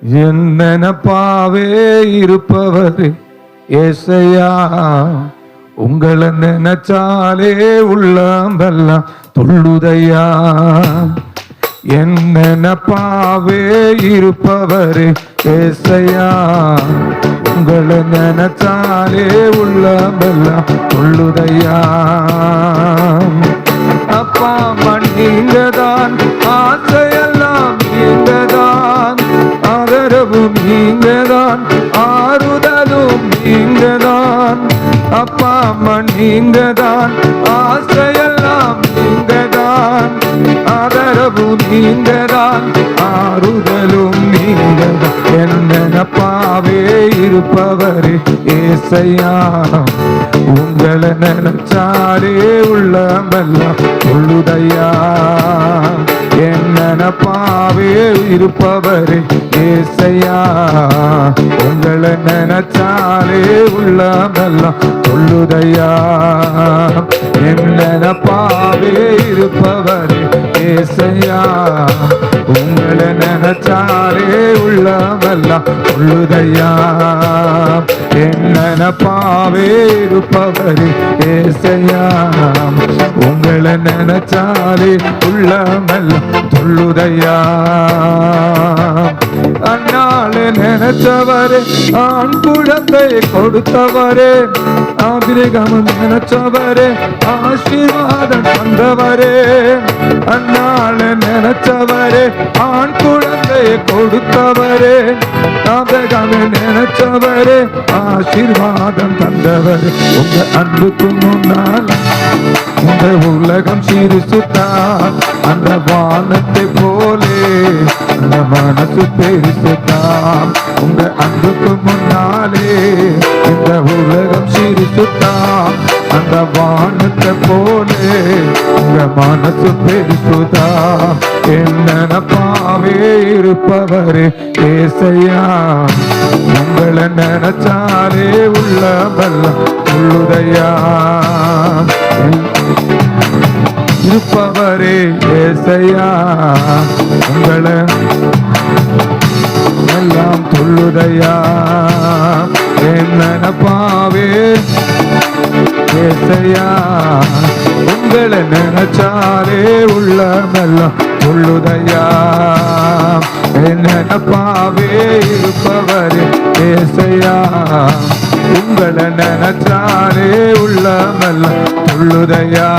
என் நினப்பாவே இருப்பவர் ஏசையா, உங்களை நினைச்சாலே உள்ளமெல்லாம் துள்ளுதையா. என் நினப்பாவே இருப்பவர் ஏசையா, உங்களை நினைச்சாலே உள்ளமெல்லாம் துள்ளுதையா. அப்பா நீங்கதான், ஆசையெல்லாம் நீங்கதான், ஆதரவு நீங்கதான், ஆறுதலும் நீங்கதான். அப்பா அம்மா நீங்கதான், ஆசையெல்லாம் நீங்கதான், ஆதரவு நீங்கதான், ஆறுதலும் நீங்கதான். என் நினப்பாவே இருப்பவரே ஏசையா, உங்களை நினைச்சாலே உள்ளமெல்லாம் துள்ளுதையா. என் நினப்பாவே இருப்பவரே ஏசையா, உங்களை நினைச்சாலே உள்ளமெல்லாம் துள்ளுதையா. என் நினப்பாவே இருப்பவரே ஏசையா, உங்களை நினைச்சாலே உள்ளமெல்லாம் துள்ளுதையா. என் நினப்பாவே இருப்பவரே ஏசையா, உங்களை நினைச்சாலே உள்ளமெல்லாம் துள்ளுதையா. அந்நாளே நினைச்சவரே, ஆண் குழந்தை கொடுத்தவரே, ஆபிரகாம் நினைச்சவரே, ஆசீர்வாதம் தந்தவரே. அந்நாளே நினைச்சவரே, ஆண் குழந்தை கொடுத்தவரே, ஆபிரகாம் நினைச்சவரே, ஆசீர்வாதம் தந்தவரே. உங்க அன்புக்கு முன்னால் இந்த உலகம் சிரிசுத்தான், அந்த வானத்தை போலே அந்த மனசு பெருசுத்தான். உங்க அன்புக்கு முன்னாலே இந்த உலகம் சிரிசுத்தான், அந்த வானத்தை போலே உங்க மனசு பெருசுதான். என் நினப்பாவே இருப்பவரே ஏசையா, உங்களை நினைச்சாலே உள்ளமெல்லாம் துள்ளுதையா. இருப்பவரே ஏசையா, உங்களை எல்லாம் துள்ளுதையா. என் நினப்பாவே ஏசையா, உங்களை நினைச்சாலே உள்ளமெல்லாம் துள்ளுதையா. என் நினப்பாவே இருப்பவரே ஏசையா, உங்களை நினைச்சாலே உள்ளமெல்லாம் துள்ளுதையா.